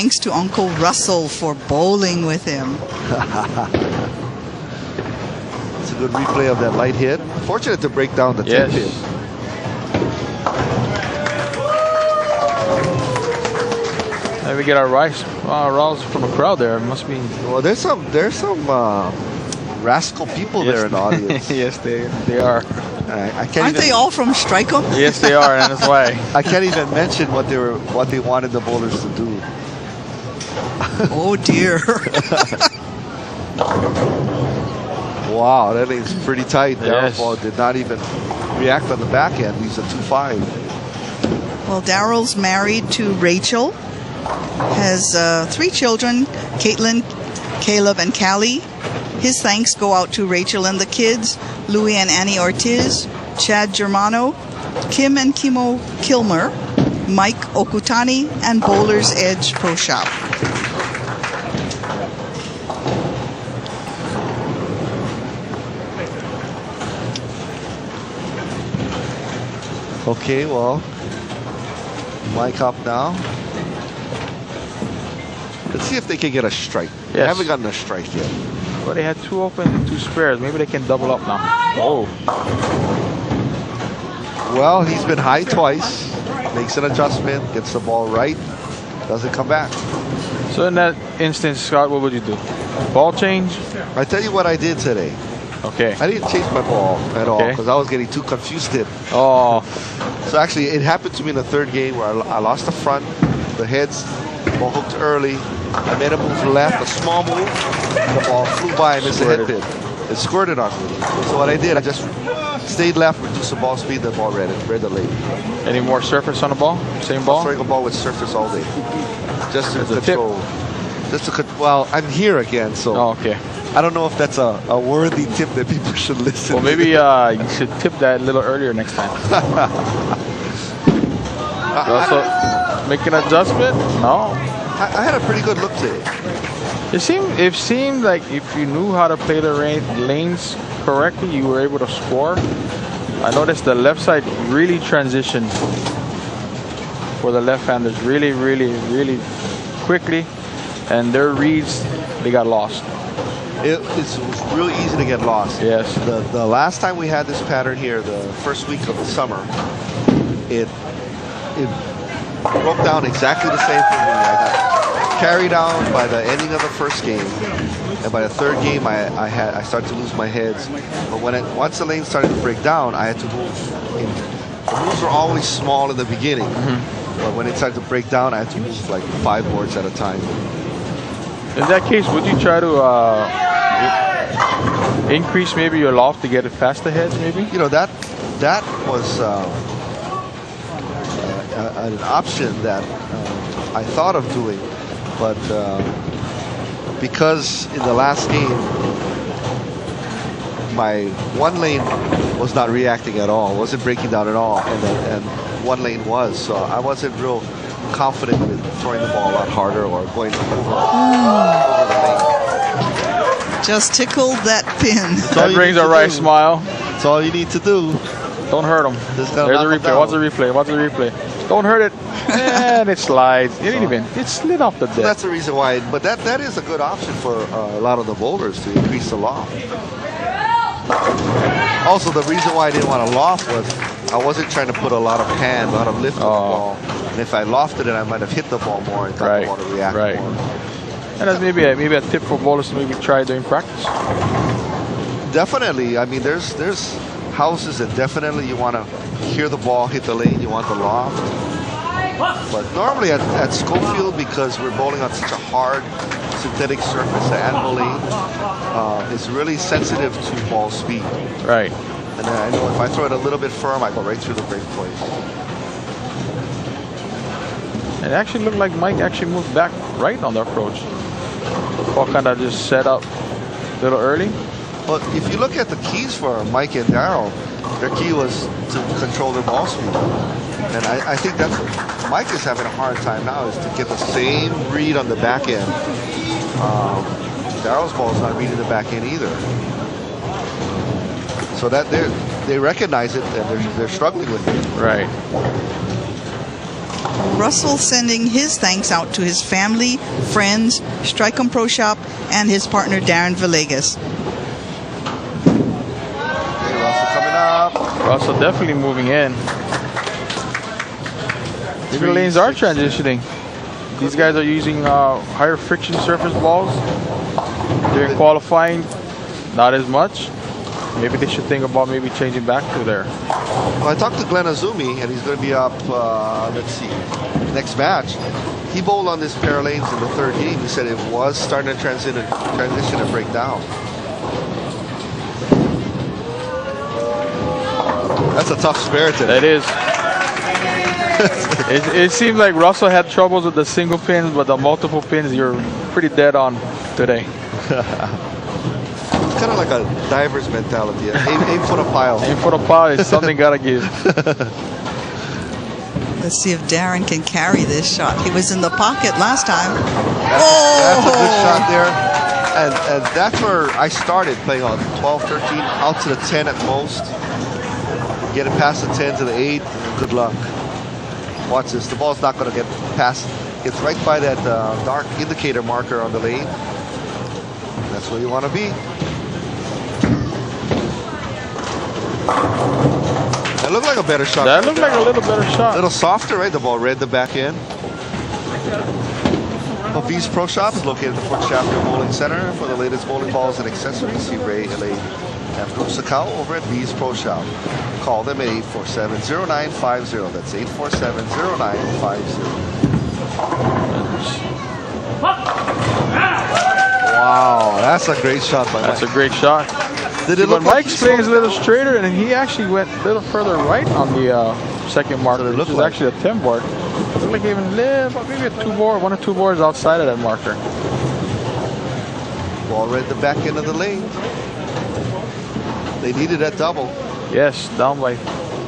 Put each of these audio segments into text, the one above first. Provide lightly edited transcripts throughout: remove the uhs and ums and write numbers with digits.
thanks to Uncle Russell for bowling with him. It's a good replay of that light hit. Fortunate to break down the tip pin. And we get our rouse from the crowd there. It must be. Well, there's some rascal people there in the audience. Yes, they are. I can't Aren't they all from Strike'em? Yes, they are, and that's why. I can't even mention what they wanted the bowlers to do. Oh dear. Wow, that is pretty tight. Yes. Darryl Ball did not even react on the back end. He's a 2-5. Well, Darryl's married to Rachel, has 3 children, Caitlin, Caleb, and Callie. His thanks go out to Rachel and the kids, Louis and Annie Ortiz, Chad Germano, Kim and Kimo Kilmer, Mike Okutani, and Bowler's Edge Pro Shop. Okay, well, Mike up now. Let's see if they can get a strike. Yes. They haven't gotten a strike yet. Well, they had 2 open, 2 spares. Maybe they can double up now. Oh. Well, he's been high twice. Makes an adjustment, gets the ball right, doesn't come back. So in that instance, Scott, what would you do? Ball change? I tell you what I did today. Okay. I didn't change my ball at all because I was getting too confused. Oh. So actually, it happened to me in the 3rd game where I lost the front, the heads, ball hooked early. I made a move left, a small move, and the ball flew by and missed a head pin. It squirted on me. So what I did, I just stayed left, reduced the ball speed, the ball read the late. Any more surface on the ball? Same ball? Strike a ball with surface all day. Just to control. Well, I'm here again, so. Oh, okay. I don't know if that's a worthy tip that people should listen Well, maybe you should tip that a little earlier next time. Also, make an adjustment? No. I had a pretty good look today. It seemed like if you knew how to play the lanes correctly, you were able to score. I noticed the left side really transitioned for the left-handers really, really, really quickly, and their reads, they got lost. It was really easy to get lost. Yes. The last time we had this pattern here, the first week of the summer, it broke down exactly the same for me. I got carried down by the ending of the first game, and by the 3rd game, I started to lose my heads. But once the lane started to break down, I had to move. The moves were always small in the beginning, but when it started to break down, I had to move like 5 boards at a time. In that case, would you try to increase maybe your loft to get it past the heads, maybe? You know, that was an option that I thought of doing, but because in the last game my one lane was not reacting at all, wasn't breaking down at all, and one lane was, so I wasn't real confident with throwing the ball a lot harder or going over the lane. Just tickled that pin. That brings a right smile. That's all you need to do. Don't hurt them. There's a replay. Watch the replay. Watch the replay. Don't hurt it. And it slides. It slid off the deck. So that's the reason why. But that is a good option for a lot of the bowlers to increase the loft. Also, the reason why I didn't want to loft was I wasn't trying to put a lot of hand, a lot of lift on the ball. And if I lofted it, I might have hit the ball more and got the ball to react more. And that's maybe a tip for bowlers to maybe try during practice. Definitely. I mean, there's houses that definitely you want to hear the ball hit the lane, you want the loft. But normally at Schofield, because we're bowling on such a hard synthetic surface, the anvil lane is really sensitive to ball speed. Right. And then I know if I throw it a little bit firm, I go right through the break place. It actually looked like Mike actually moved back right on the approach. Ball kind of just set up a little early. But if you look at the keys for Mike and Darryl, their key was to control their ball speed. And I think that's what Mike is having a hard time now, is to get the same read on the back end. Darryl's ball is not reading the back end either. So that they recognize it and they're struggling with it. Right. Russell sending his thanks out to his family, friends, Strike'em Pro Shop, and his partner Darren Villegas. Hey, Russell coming up. Russell definitely moving in. Maybe the lanes are transitioning. These guys are using higher friction surface balls. During qualifying, not as much. Maybe they should think about maybe changing back to there. Well, I talked to Glenn Azumi, and he's going to be up, let's see, next match. He bowled on this pair of lanes in the third game. He said it was starting to transition and break down. That's a tough spare today. That is. It seemed like Russell had troubles with the single pins, but the multiple pins, you're pretty dead on today. It's kind of like a diver's mentality. Aim for the pile. Aim for the pile is something gotta give. Let's see if Darren can carry this shot. He was in the pocket last time. That's a good shot there. And that's where I started playing on 12, 13, out to the 10 at most. Get it past the 10 to the 8, good luck. Watch this, the ball's not gonna get past. It's right by that dark indicator marker on the lane. That's where you wanna be. That looked like a better shot. That looked like a little better shot. A little softer, right? The ball read the back end. Bees Pro Shop is located at the Fort Shafter Bowling Center. For the latest bowling balls and accessories, see Ray, Elaine, and Bruce Sakau over at Bees Pro Shop. Call them at 847-0950. That's 847-0950. Wow, that's a great shot by Mike. That's a great shot. Did it look but like Mike's playing is a little straighter, and he actually went a little further right on the second marker, So it which looked is like- actually a 10 board. It looked like even maybe a 2 board, 1 or 2 boards outside of that marker. Ball read the back end of the lane. They needed that double. Yes, down by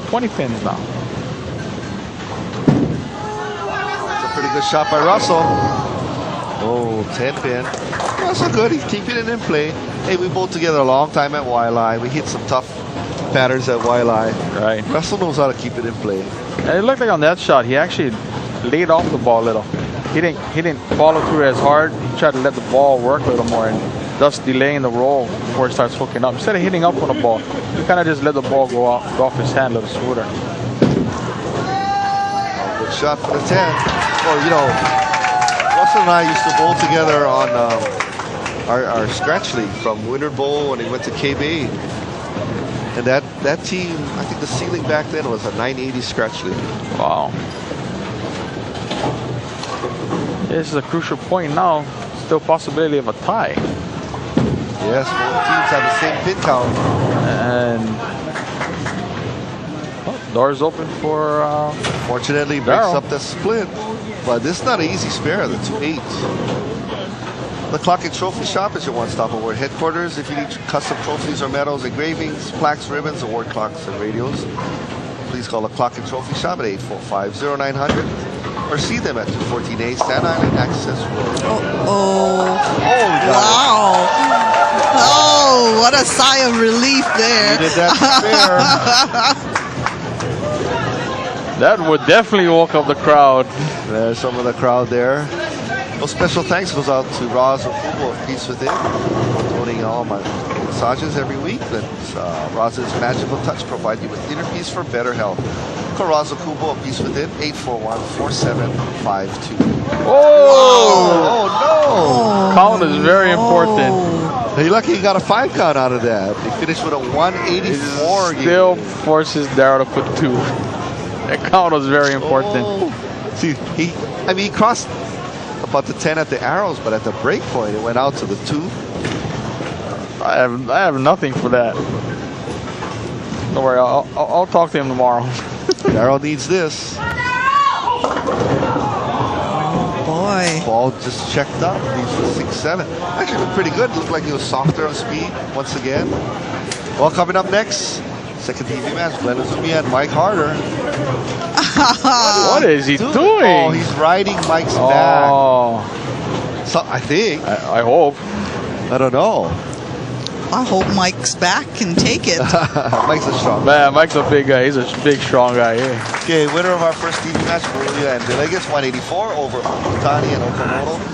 20 pins now. That's a pretty good shot by Russell. Oh, 10 pin. Russell good. He's keeping it in play. Hey, we bowled together a long time at YLI. We hit some tough patterns at YLI. Right. Russell knows how to keep it in play. And it looked like on that shot, he actually laid off the ball a little. He didn't follow through as hard. He tried to let the ball work a little more, and thus delaying the roll before it starts hooking up. Instead of hitting up on the ball, he kind of just let the ball go off his hand a little smoother. Good shot for the 10. Well, you know, Russell and I used to bowl together on our scratch league from Winter Bowl when he went to KB. And that team, I think the ceiling back then was a 980 scratch league. Wow. This is a crucial point now. Still possibility of a tie. Yes, both teams have the same pin count. And doors open for Fortunately, breaks Darryl. up the split. But this is not an easy spare, the 2-8. The Clock and Trophy Shop is your one-stop award headquarters. If you need custom trophies or medals, engravings, plaques, ribbons, award clocks, and radios, please call the Clock and Trophy Shop at 845-0900 or see them at 214A Staten Island Access Road. Wow. Oh, what a sigh of relief there. You did that spare. that would definitely woke up the crowd. There's some of the crowd there. Well, special thanks goes out to Roz Okubo of Peace Within, donating all my massages every week. That's Roz's magical touch provide you with inner peace for better health. Call Roz Okubo of Peace Within, 841-4752. Oh! Oh, Count is very important. no! You're lucky you got a 5 count out of that. They finished with a 184. Still forces Darryl to put 2. That count was very important. Oh. See, he crossed about the 10 at the arrows, but at the break point, it went out to the 2. I have nothing for that. Don't worry, I'll talk to him tomorrow. Darryl needs this. Boy. Ball just checked up. He's 6-7. Actually looked pretty good. Looked like he was softer on speed once again. Well, coming up next, second TV match, Glenn Azumi and Mike Harder. What is he doing? Oh, he's riding Mike's back. Oh, So, I think. I hope. I don't know. I hope Mike's back can take it. Mike's a strong. Man, Mike's a big guy. He's a big, strong guy. Yeah. Okay, winner of our first TV match, Maruya and Villegas, 184 over Otani and Okamoto.